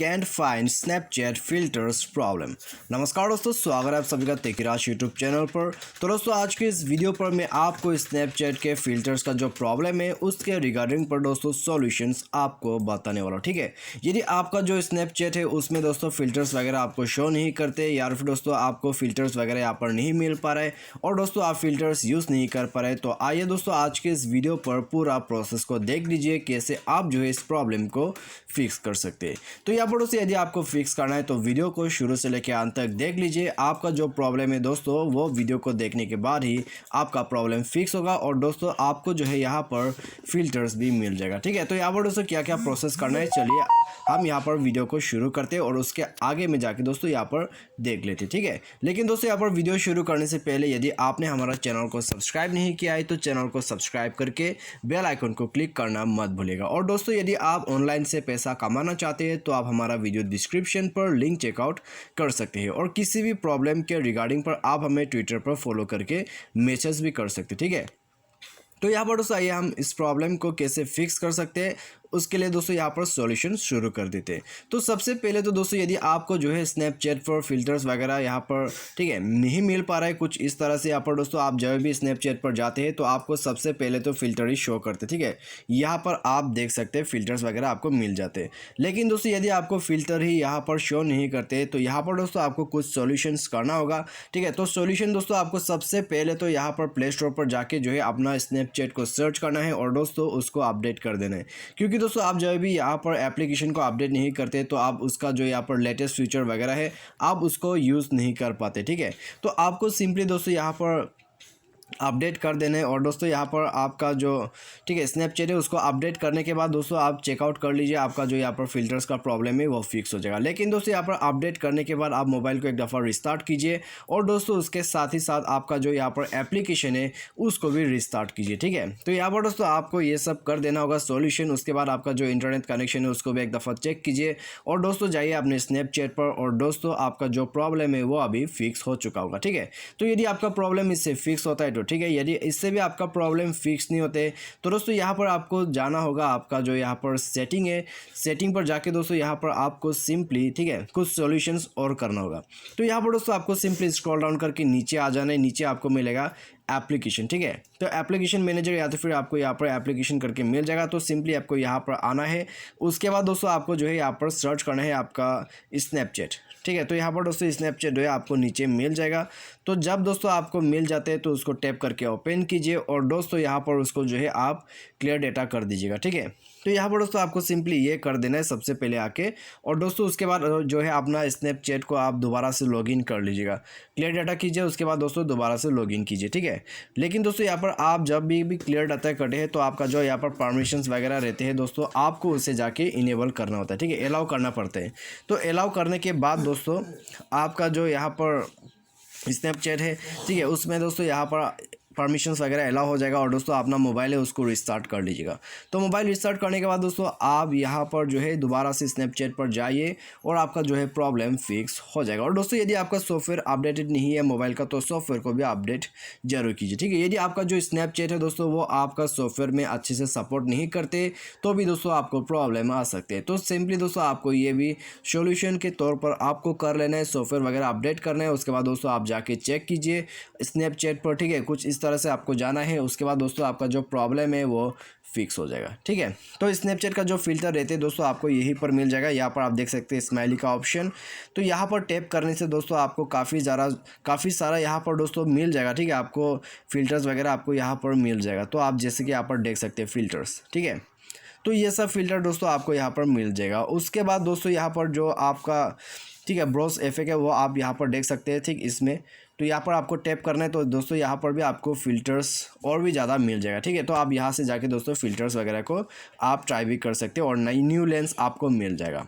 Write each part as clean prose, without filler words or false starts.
Cantt find Snapchat filters problem. नमस्कार दोस्तों, स्वागत है आप सभी का तेकीराज यूट्यूब चैनल पर। तो दोस्तों आज के इस वीडियो पर मैं आपको स्नैपचैट के फिल्टर्स का जो प्रॉब्लम है उसके रिगार्डिंग पर दोस्तों सॉल्यूशंस आपको बताने वाला हूँ। ठीक है, यदि आपका जो स्नैपचैट है उसमें दोस्तों फिल्टर्स वगैरह आपको शो नहीं करते या फिर दोस्तों आपको फिल्टर्स वगैरह यहाँ पर नहीं मिल पा रहा है और दोस्तों आप फिल्टर्स यूज़ नहीं कर पा रहे, तो आइए दोस्तों आज के इस वीडियो पर पूरा प्रोसेस को देख लीजिए कैसे आप जो है इस प्रॉब्लम को फिक्स कर सकते हैं। तो यहाँ पर दोस्तों यदि आपको फिक्स करना है तो वीडियो को शुरू से लेकर अंत तक देख लीजिए। आपका जो प्रॉब्लम है दोस्तों वो वीडियो को देखने के बाद ही आपका प्रॉब्लम फिक्स होगा और दोस्तों आपको जो है यहाँ पर फिल्टर्स भी मिल जाएगा। ठीक है, तो यहाँ पर दोस्तों क्या क्या प्रोसेस करना है चलिए हम यहाँ पर वीडियो को शुरू करते हैं और उसके आगे में जाके दोस्तों यहाँ पर देख लेते हैं। ठीक है, लेकिन दोस्तों यहाँ पर वीडियो शुरू करने से पहले यदि आपने हमारा चैनल को सब्सक्राइब नहीं किया है तो चैनल को सब्सक्राइब करके बेल आइकन को क्लिक करना मत भूलिएगा। और दोस्तों यदि आप ऑनलाइन से पैसा कमाना चाहते हैं तो आप हमारा वीडियो डिस्क्रिप्शन पर लिंक चेकआउट कर सकते हैं और किसी भी प्रॉब्लम के रिगार्डिंग पर आप हमें ट्विटर पर फॉलो करके मैसेज भी कर सकते हैं। ठीक है, तो यहाँ पर दोस्तों आइए हम इस प्रॉब्लम को कैसे फिक्स कर सकते हैं उसके लिए दोस्तों यहाँ पर सॉल्यूशन शुरू कर देते हैं। तो सबसे पहले तो दोस्तों यदि आपको जो है स्नैपचैट पर फिल्टर्स वगैरह यहाँ पर ठीक है नहीं मिल पा रहा है कुछ इस तरह से, यहाँ पर दोस्तों आप जब भी स्नैपचैट पर जाते हैं तो आपको सबसे पहले तो फिल्टर ही शो करते हैं। ठीक है, यहाँ पर आप देख सकते हैं फिल्टर्स वगैरह आपको मिल जाते हैं। लेकिन दोस्तों यदि आपको फिल्टर ही यहाँ पर शो नहीं करते तो यहाँ पर दोस्तों आपको कुछ सॉल्यूशंस करना होगा। ठीक है, तो सॉल्यूशन दोस्तों आपको सबसे पहले तो यहाँ पर प्ले स्टोर पर जाके जो है अपना स्नैपचैट को सर्च करना है और दोस्तों उसको अपडेट कर देना है। क्योंकि दोस्तों आप जब भी यहाँ पर एप्लीकेशन को अपडेट नहीं करते तो आप उसका जो यहाँ पर लेटेस्ट फीचर वगैरह है आप उसको यूज़ नहीं कर पाते। ठीक है, तो आपको सिंपली दोस्तों यहाँ पर अपडेट कर देने और दोस्तों यहाँ पर आपका जो ठीक है स्नैपचैट है उसको अपडेट करने के बाद दोस्तों आप चेकआउट कर लीजिए, आपका जो यहाँ पर फिल्टर्स का प्रॉब्लम है वो फिक्स हो जाएगा। लेकिन दोस्तों यहाँ पर अपडेट करने के बाद आप मोबाइल को एक दफ़ा रिस्टार्ट कीजिए और दोस्तों उसके साथ ही साथ आपका जो यहाँ पर एप्लीकेशन है उसको भी रिस्टार्ट कीजिए। ठीक है, तो यहाँ पर दोस्तों आपको ये सब कर देना होगा सॉल्यूशन। उसके बाद आपका जो इंटरनेट कनेक्शन है उसको भी एक दफ़ा चेक कीजिए और दोस्तों जाइए अपने स्नैपचैट पर और दोस्तों आपका जो प्रॉब्लम है वो अभी फिक्स हो चुका होगा। ठीक है, तो यदि आपका प्रॉब्लम इससे फिक्स होता है तो ठीक है, यदि इससे भी आपका प्रॉब्लम फिक्स नहीं होते तो दोस्तों यहाँ पर आपको जाना होगा आपका जो यहाँ पर सेटिंग है, सेटिंग पर जाके दोस्तों यहाँ पर आपको सिंपली ठीक है कुछ सॉल्यूशंस और करना होगा। तो यहाँ पर दोस्तों आपको सिंपली स्क्रॉल डाउन करके नीचे आ जाना है, नीचे आपको मिलेगा एप्लीकेशन। ठीक है, तो एप्लीकेशन मैनेजर या तो फिर आपको यहाँ पर एप्लीकेशन करके मिल जाएगा, तो सिंपली आपको यहाँ पर आना है। उसके बाद दोस्तों आपको जो है यहाँ पर सर्च करना है आपका स्नैपचैट। ठीक है, तो यहाँ पर दोस्तों स्नैपचैट जो है आपको नीचे मिल जाएगा। तो जब दोस्तों आपको मिल जाते हैं तो उसको टैप करके ओपन कीजिए और दोस्तों यहाँ पर उसको जो है आप क्लियर डेटा कर दीजिएगा। ठीक है, तो यहाँ पर दोस्तों आपको सिंपली ये कर देना है सबसे पहले आके और दोस्तों उसके बाद जो है अपना स्नैपचैट को आप दोबारा से लॉगिन कर लीजिएगा, क्लियर डाटा कीजिए, उसके बाद दोस्तों दोबारा से लॉगिन कीजिए। ठीक है, लेकिन दोस्तों यहाँ पर आप जब भी क्लियर डाटा करते हैं तो आपका जो यहाँ पर परमिशंस वगैरह रहते हैं दोस्तों आपको उसे जाके इनेबल करना होता है। ठीक है, अलाउ करना पड़ता है। तो अलाउ करने के बाद दोस्तों आपका जो यहाँ पर स्नैपचैट है ठीक है उसमें दोस्तों यहाँ पर परमिशंस वगैरह अलाउ हो जाएगा और दोस्तों अपना मोबाइल है उसको रिस्टार्ट कर लीजिएगा। तो मोबाइल रिस्टार्ट करने के बाद दोस्तों आप यहाँ पर जो है दोबारा से स्नैपचैट पर जाइए और आपका जो है प्रॉब्लम फिक्स हो जाएगा। और दोस्तों यदि आपका सॉफ्टवेयर अपडेटेड नहीं है मोबाइल का तो सॉफ्टवेयर को भी अपडेट जरूर कीजिए। ठीक है, यदि आपका जो स्नैपचैट है दोस्तों वो आपका सॉफ्टवेयर में अच्छे से सपोर्ट नहीं करते तो भी दोस्तों आपको प्रॉब्लम आ सकते हैं। तो सिंपली दोस्तों आपको ये भी सोल्यूशन के तौर पर आपको कर लेना है, सॉफ्टवेयर वगैरह अपडेट करना है। उसके बाद दोस्तों आप जाके चेक कीजिए स्नैपचैट पर। ठीक है, कुछ इस तरह से आपको जाना है। उसके बाद दोस्तों आपका जो प्रॉब्लम है वो फिक्स हो जाएगा। ठीक है, तो स्नैपचैट का जो फिल्टर रहते हैं दोस्तों आपको यहीं पर मिल जाएगा। यहाँ पर आप देख सकते हैं स्माइली का ऑप्शन, तो यहाँ पर टैप करने से दोस्तों आपको काफ़ी सारा यहाँ पर दोस्तों मिल जाएगा। ठीक है, आपको फिल्टर्स वगैरह आपको यहाँ पर मिल जाएगा। तो आप जैसे कि यहाँ पर देख सकते हैं फिल्टर्स। ठीक है, तो ये सब फिल्टर दोस्तों आपको यहाँ पर मिल जाएगा। उसके बाद दोस्तों यहाँ पर जो आपका ठीक है ब्राउज इफेक्ट है वो आप यहाँ पर देख सकते हैं। ठीक, इसमें तो यहाँ पर आपको टैप करना है तो दोस्तों यहाँ पर भी आपको फ़िल्टर्स और भी ज़्यादा मिल जाएगा। ठीक है, तो आप यहाँ से जाके दोस्तों फ़िल्टर्स वगैरह को आप ट्राई भी कर सकते हैं और नई न्यू लेंस आपको मिल जाएगा।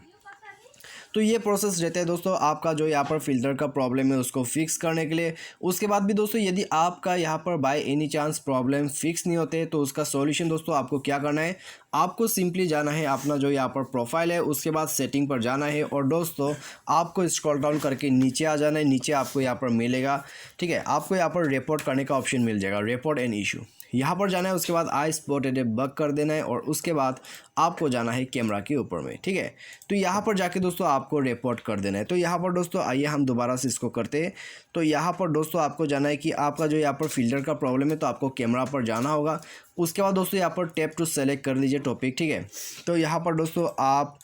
तो ये प्रोसेस रहता है दोस्तों आपका जो यहाँ पर फ़िल्टर का प्रॉब्लम है उसको फिक्स करने के लिए। उसके बाद भी दोस्तों यदि आपका यहाँ पर by any chance problem fix नहीं होते तो उसका सॉल्यूशन दोस्तों आपको क्या करना है, आपको सिंपली जाना है अपना जो यहाँ पर प्रोफाइल है उसके बाद सेटिंग पर जाना है और दोस्तों आपको स्क्रॉल डाउन करके नीचे आ जाना है। नीचे आपको यहाँ पर मिलेगा ठीक है, आपको यहाँ पर रिपोर्ट करने का ऑप्शन मिल जाएगा, रिपोर्ट एन इशू। यहाँ पर जाना है, उसके बाद आई स्पॉटेड ए बग कर देना है और उसके बाद आपको जाना है कैमरा के ऊपर में, ठीक है। तो यहाँ पर जाके दोस्तों आपको रिपोर्ट कर देना है। तो यहाँ पर दोस्तों आइए हम दोबारा से इसको करते हैं। तो यहाँ पर दोस्तों आपको जाना है कि आपका जो यहाँ पर फिल्टर का प्रॉब्लम है, तो आपको कैमरा पर जाना होगा। उसके बाद दोस्तों यहाँ पर टैप टू सेलेक्ट कर लीजिए टॉपिक, ठीक है। तो यहाँ पर दोस्तों आप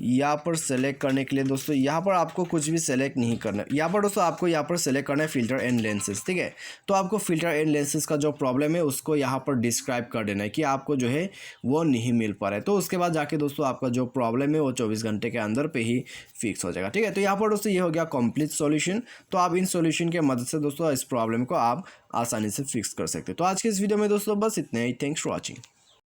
यहाँ पर सेलेक्ट करने के लिए दोस्तों यहाँ पर आपको कुछ भी सेलेक्ट नहीं करना है। यहाँ पर दोस्तों आपको यहाँ पर सेलेक्ट करना है फ़िल्टर एंड लेंसेज, ठीक है। तो आपको फ़िल्टर एंड लेंसेज का जो प्रॉब्लम है उसको यहाँ पर डिस्क्राइब कर देना है कि आपको जो है वो नहीं मिल पा रहा है। तो उसके बाद जाके दोस्तों आपका जो प्रॉब्लम है वो 24 घंटे के अंदर पे ही फिक्स हो जाएगा, ठीक है। तो यहाँ पर दोस्तों ये हो गया कंप्लीट सॉल्यूशन। तो आप इन सॉल्यूशन के मदद से दोस्तों इस प्रॉब्लम को आप आसानी से फिक्स कर सकते हो। तो आज के इस वीडियो में दोस्तों बस इतने ही। Thanks for watching.